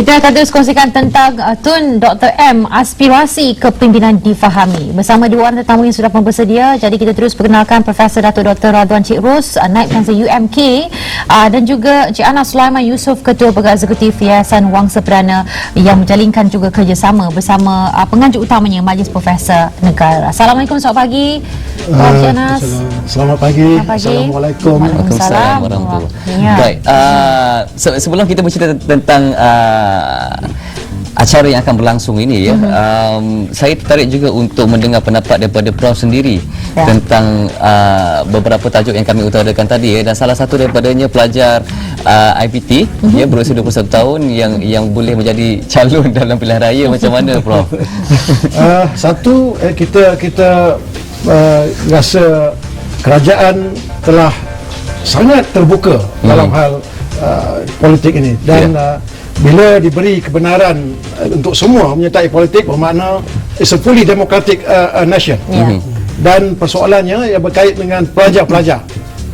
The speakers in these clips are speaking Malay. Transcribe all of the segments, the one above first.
Kita akan terus kongsikan tentang Tun Dr. M, aspirasi kepimpinan difahami. Bersama dua orang tetamu yang sudah pun bersedia. Jadi kita terus perkenalkan Profesor Dato' Dr. Radwan Cik Ros, Naib Chancellor UMK, dan juga Cik Ana Sulaiman Yusof, Ketua Pegawai Eksekutif Yayasan Wangsa Perdana, yang menjalinkan juga kerjasama bersama penganjur utamanya Majlis Profesor Negara. Assalamualaikum, selamat pagi. Cik Anas. Selamat pagi. Assalamualaikum. Waalaikumsalam warahmatullahi. Baik, sebelum kita bercerita tentang acara yang akan berlangsung ini, saya tertarik juga untuk mendengar pendapat daripada Prof sendiri tentang beberapa tajuk yang kami utarakan tadi, dan salah satu daripadanya pelajar IPT berusia 21 tahun yang boleh menjadi calon dalam pilihan raya. Macam mana, Prof? Satu, kita rasa kerajaan telah sangat terbuka dalam hal politik ini, dan bila diberi kebenaran untuk semua menyertai politik, bermakna it's a fully democratic nation. Dan persoalannya yang berkait dengan pelajar-pelajar,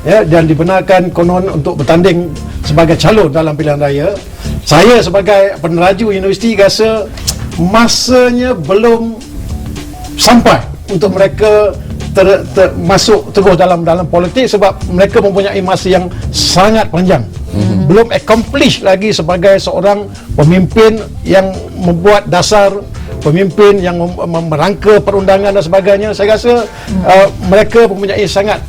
dan dibenarkan konon untuk bertanding sebagai calon dalam pilihan raya. Saya sebagai peneraju universiti rasa masanya belum sampai untuk mereka masuk terus dalam politik, sebab mereka mempunyai masa yang sangat panjang. Belum accomplish lagi sebagai seorang pemimpin yang membuat dasar, pemimpin yang merangka perundangan dan sebagainya. Saya rasa mereka mempunyai sangat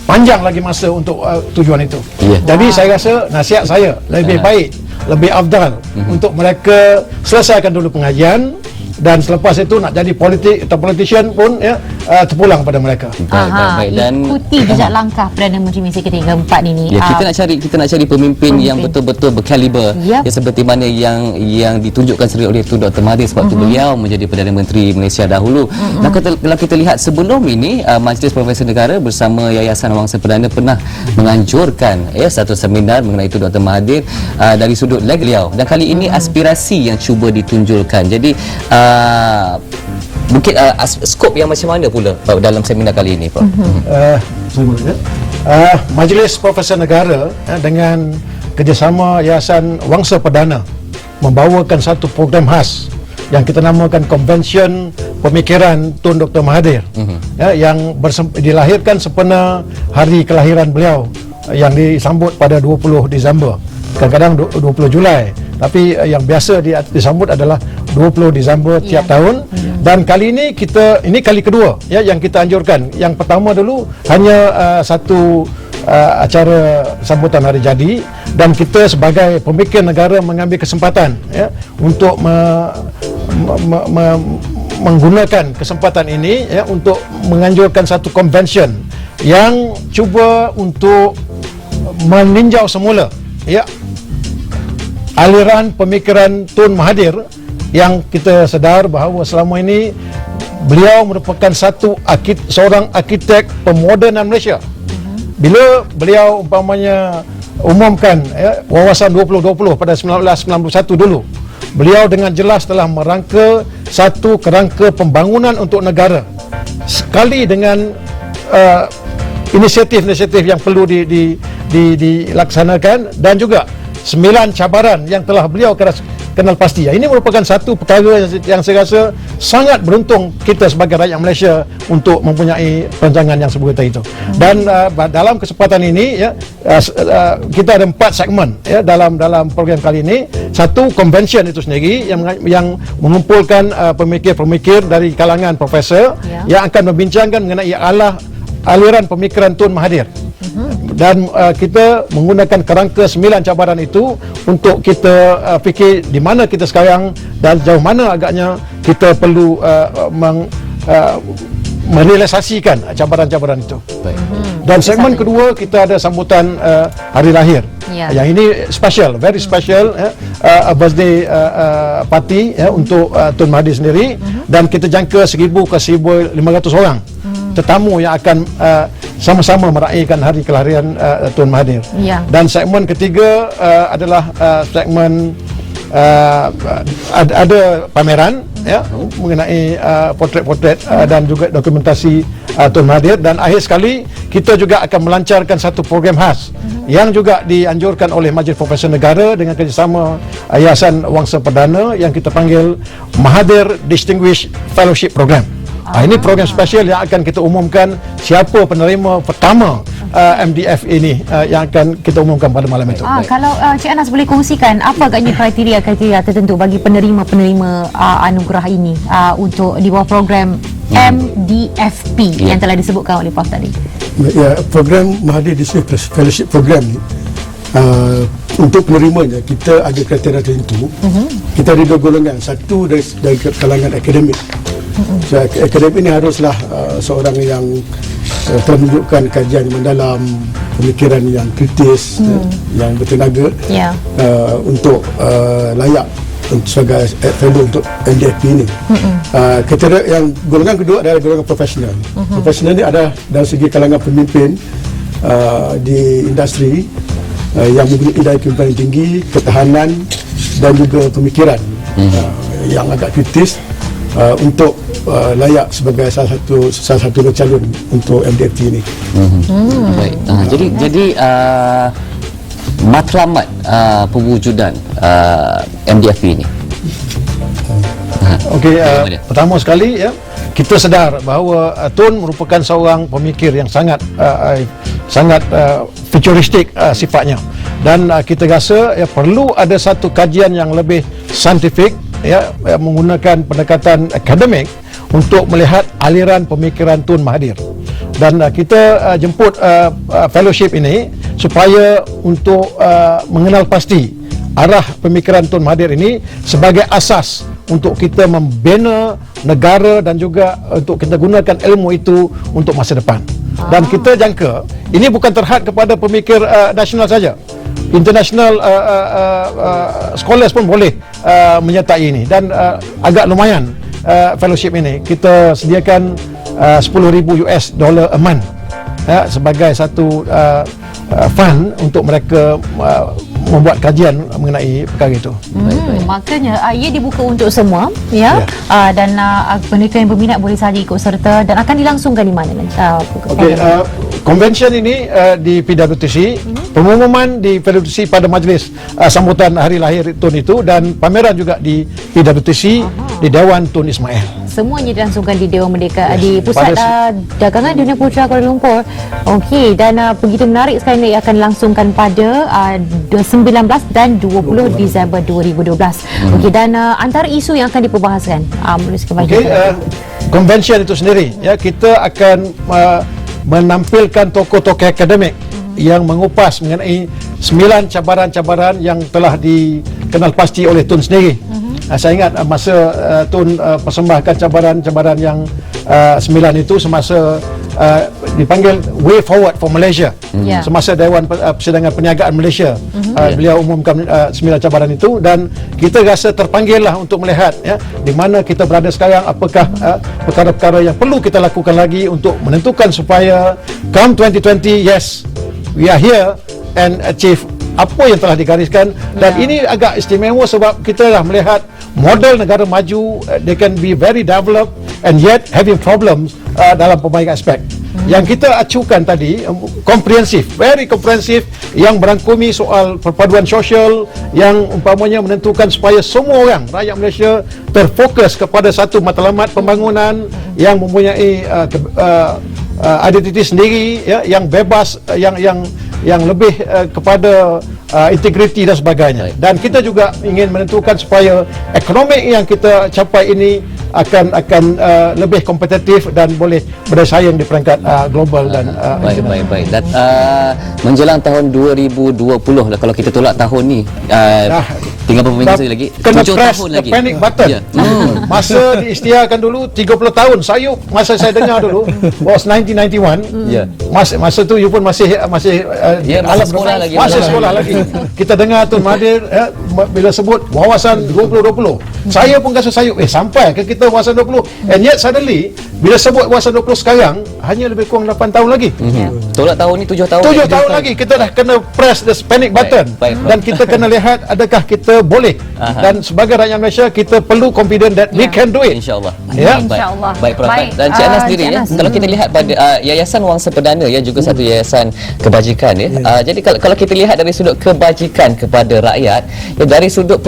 panjang lagi masa untuk tujuan itu. Jadi saya rasa nasihat saya lebih baik, lebih afdal untuk mereka selesaikan dulu pengajian, dan selepas itu nak jadi politik atau politician pun terpulang pada mereka. Baik. Dan ikuti jejak langkah Perdana Menteri Malaysia ketiga-keempat ini. Kita nak cari pemimpin yang betul-betul berkaliber, ya, seperti mana yang ditunjukkan sendiri oleh Tun Dr. Mahathir sewaktu beliau menjadi Perdana Menteri Malaysia dahulu. Dan kalau kita lihat sebelum ini, Majlis Profesor Negara bersama Yayasan Wangsa Perdana pernah menganjurkan satu seminar mengenai Tun Dr. Mahathir dari sudut legal beliau, dan kali ini aspirasi yang cuba ditunjulkan. Jadi mungkin skop yang macam mana pula dalam seminar kali ini, Prof? Majlis Profesor Negara dengan kerjasama Yayasan Wangsa Perdana membawakan satu program khas yang kita namakan Konvensyen Pemikiran Tun Dr. Mahathir, yang dilahirkan sempena hari kelahiran beliau yang disambut pada 20 Disember. Kadang-kadang 20 Julai, tapi yang biasa disambut adalah 20 Disember tiap tahun. Dan kali ini ini kali kedua yang kita anjurkan. Yang pertama dulu hanya satu acara sambutan hari jadi, dan kita sebagai pemikir negara mengambil kesempatan untuk menggunakan kesempatan ini untuk menganjurkan satu convention yang cuba untuk meninjau semula aliran pemikiran Tun Mahathir, yang kita sedar bahawa selama ini beliau merupakan seorang arkitek pemodenan Malaysia. Bila beliau umpamanya umumkan wawasan 2020 pada 1991 dulu, beliau dengan jelas telah merangka satu kerangka pembangunan untuk negara, sekali dengan inisiatif-inisiatif yang perlu dilaksanakan, dan juga 9 cabaran yang telah beliau kenal pasti. Ini merupakan satu perkara yang saya rasa sangat beruntung kita sebagai rakyat Malaysia untuk mempunyai perancangan yang seperti itu. Dan dalam kesempatan ini kita ada 4 segmen dalam program kali ini. Satu, convention itu sendiri yang mengumpulkan pemikir-pemikir dari kalangan profesor yang akan membincangkan mengenai aliran pemikiran Tun Mahathir. Dan kita menggunakan kerangka 9 cabaran itu untuk kita fikir di mana kita sekarang dan jauh mana agaknya kita perlu merealisasikan cabaran-cabaran itu. Dan segmen kedua kita ada sambutan hari lahir. Yang ini special, very special, birthday party untuk Tun Mahathir sendiri, dan kita jangka 1,000 ke 1,500 orang tetamu yang akan sama-sama meraihkan hari kelahiran Tun Mahathir. Dan segmen ketiga adalah segmen ada pameran ya mengenai potret-potret dan juga dokumentasi Tun Mahathir, dan akhir sekali kita juga akan melancarkan satu program khas yang juga dianjurkan oleh Majlis Profesor Negara dengan kerjasama Yayasan Wangsa Perdana yang kita panggil Mahathir Distinguished Fellowship Program. Ini program spesial yang akan kita umumkan siapa penerima pertama MDF ini yang akan kita umumkan pada malam itu. Kalau Cik Anas boleh kongsikan apa agaknya kriteria tertentu bagi penerima anugerah ini untuk di bawah program MDFP yang telah disebutkan oleh Prof tadi. Ya, program Mahathir Distinguished Fellowship Program ni untuk penerimanya kita ada kriteria tertentu. Kita ada 2 golongan. Satu dari kalangan akademik. So, akademik ini haruslah seorang yang telah menunjukkan kajian yang mendalam, pemikiran yang kritis, yang bertenaga untuk layak sebagai fellow untuk MDFP ini. Kriteria yang golongan kedua adalah golongan profesional. Profesional ini ada dari segi kalangan pemimpin di industri yang mempunyai kepimpinan tinggi, ketahanan dan juga pemikiran yang agak kritis untuk layak sebagai salah satu calon untuk MDFT ini. Baik. Jadi matlamat pewujudan MDFP ini. Okey, pertama sekali ya, kita sedar bahawa Tun merupakan seorang pemikir yang sangat futuristik sifatnya, dan kita rasa perlu ada satu kajian yang lebih saintifik menggunakan pendekatan akademik untuk melihat aliran pemikiran Tun Mahathir, dan kita jemput fellowship ini supaya untuk mengenal pasti arah pemikiran Tun Mahathir ini sebagai asas untuk kita membina negara dan juga untuk kita gunakan ilmu itu untuk masa depan. Dan kita jangka ini bukan terhad kepada pemikir nasional saja, international scholars pun boleh menyertai ini, dan agak lumayan fellowship ini. Kita sediakan $10,000 a month sebagai satu fund untuk mereka membuat kajian mengenai perkara itu. Makanya ia dibuka untuk semua dan mereka yang berminat boleh saja ikut serta, dan akan dilangsungkan di mana? Convention ini di PWTC, pengumuman di PWTC pada majlis sambutan hari lahir Tun itu, dan pameran juga di PWTC di Dewan Tun Ismail. Semuanya dilangsungkan di Dewan Merdeka di Pusat Dagangan Dunia Putra Kuala Lumpur. Okey, dan begitu menarik sekali akan dilangsungkan pada 19 dan 20 Disember 2012. Okey, dan antara isu yang akan diperbahaskan convention itu sendiri kita akan menampilkan tokoh-tokoh akademik yang mengupas mengenai 9 cabaran-cabaran yang telah dikenal pasti oleh Tun sendiri. Saya ingat masa Tun persembahkan cabaran-cabaran yang 9 itu semasa dipanggil Way Forward for Malaysia, semasa Dewan Persidangan Perniagaan Malaysia. Beliau umumkan 9 cabaran itu, dan kita rasa terpanggillah untuk melihat di mana kita berada sekarang, apakah perkara-perkara yang perlu kita lakukan lagi untuk menentukan supaya come 2020, yes, we are here and achieve apa yang telah digariskan. Dan ini agak istimewa sebab kita dah melihat model negara maju, they can be very developed and yet having problems dalam pelbagai aspek. Yang kita acukan tadi komprehensif, very komprehensif, yang merangkumi soal perpaduan sosial yang umpamanya menentukan supaya semua orang rakyat Malaysia terfokus kepada satu matlamat pembangunan yang mempunyai identiti sendiri, yang bebas, yang lebih kepada integriti dan sebagainya. Dan kita juga ingin menentukan supaya ekonomi yang kita capai ini akan lebih kompetitif dan boleh bersaing di peringkat global dan baik. Dan menjelang tahun 2020 lah, kalau kita tolak tahun ni tinggal beberapa minggu lagi, kena 7 press tahun the lagi. panic button. Masa diisytiharkan dulu 30 tahun, masa saya dengar dulu was 1991. Masa tu you pun masih sekolah lagi. Kita dengar Tun Mahathir bila sebut wawasan 2020. Saya pun rasa sayup, sampai ke kita wawasan 20. And yet suddenly, bila sebut wawasan 20 sekarang, hanya lebih kurang 8 tahun lagi. Tolak tahun ni 7 tahun. 7 tahun lagi kita dah kena press the panic button. Baik. Dan kita kena lihat adakah kita boleh. Dan sebagai rakyat Malaysia, kita perlu confident that we can do it. InsyaAllah. Ya. InsyaAllah. Baik, Prof. Baik, Dan Cik Anas sendiri Cik ya, Anas. kalau kita lihat pada Yayasan Wangsa Perdana ya, juga satu yayasan kebajikan ya. Jadi kalau kita lihat dari sudut kebajikan kepada rakyat, ya, dari sudut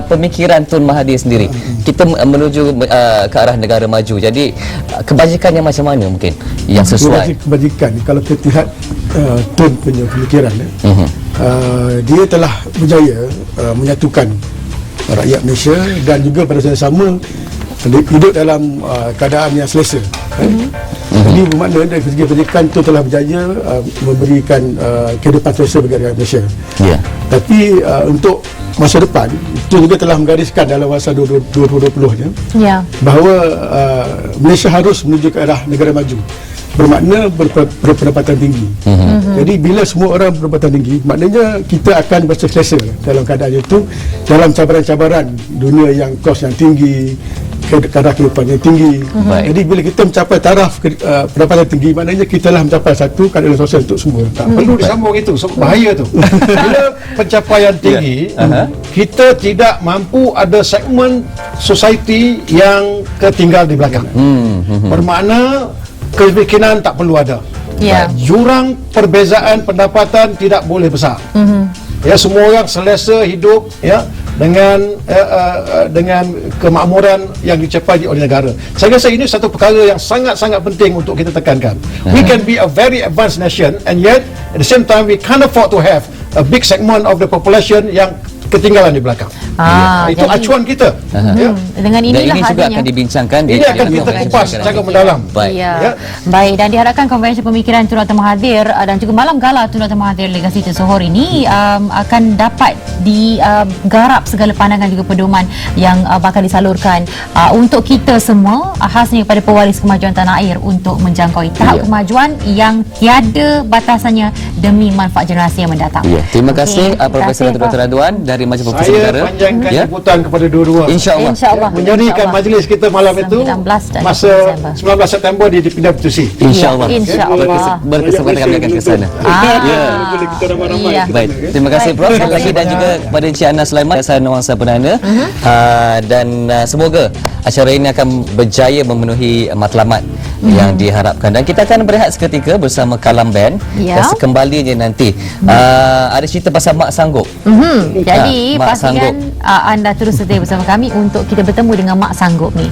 pemikiran Tun Mahathir sendiri, kita menuju ke arah negara maju. Jadi kebajikannya macam mana mungkin yang sesuai? Kebajikan kalau kita lihat Tun punya pemikiran dia telah berjaya menyatukan rakyat Malaysia dan juga pada saat yang sama hidup dalam keadaan yang selesa. Jadi bermakna dari segi pendidikan itu telah berjaya memberikan kehidupan selesa bagi rakyat Malaysia. Tapi untuk masa depan itu juga telah menggariskan dalam masa 2020 bahawa Malaysia harus menuju ke arah negara maju, bermakna berpendapatan tinggi. Jadi bila semua orang berpendapatan tinggi, maknanya kita akan berasa selesa dalam keadaan itu, dalam cabaran-cabaran dunia yang kos yang tinggi, kadar kehidupan yang tinggi. Jadi bila kita mencapai taraf pendapatan tinggi, maknanya kita telah mencapai satu keadaan sosial untuk semua. Tak perlu disambung itu, sebab bahaya tu. Bila pencapaian tinggi, kita tidak mampu, ada segmen society yang ketinggal di belakang. Bermakna kemiskinan tak perlu ada. Jurang perbezaan pendapatan tidak boleh besar. Ya, semua orang selesa hidup ya dengan kemakmuran yang dicapai oleh negara. Saya rasa ini satu perkara yang sangat-sangat penting untuk kita tekankan. We can be a very advanced nation and yet at the same time we can't afford to have a big segment of the population yang ketinggalan di belakang. Itu acuan kita. Dengan Dan inilah ini juga adanya. akan dibincangkan Ini akan kita kupas secara mendalam. Baik. Baik, dan diharapkan konvensi pemikiran Tun Dr. Mahathir dan juga Malam Gala Tun Dr. Mahathir Legasi Tersohor ini akan dapat digarap segala pandangan juga pedoman yang bakal disalurkan untuk kita semua, khasnya kepada pewaris kemajuan tanah air untuk menjangkaui tahap kemajuan yang tiada batasannya demi manfaat generasi yang mendatang. Terima kasih Profesor Dr. Radwan dari Majlis Profesi Saya Negara. panjangkan jemputan kepada dua-dua. InsyaAllah. Menjadikan majlis kita malam itu 19 dan masa 19 September di Pindah Bertusi. InsyaAllah. InsyaAllah. Berkesempatan kami akan ke sana. Boleh kita ramai-ramai. Baik, terima kasih Prof sekali lagi dan juga kepada Encik Anas Sulaiman Yayasan Wangsa Perdana. Dan semoga acara ini akan berjaya memenuhi matlamat yang diharapkan. Dan kita akan berehat seketika bersama Kalam Band. Dan sekembalinya nanti ada cerita pasal Mak Sanggup. Jadi Mak pastikan anda terus setia bersama kami untuk kita bertemu dengan Mak Sanggup ni.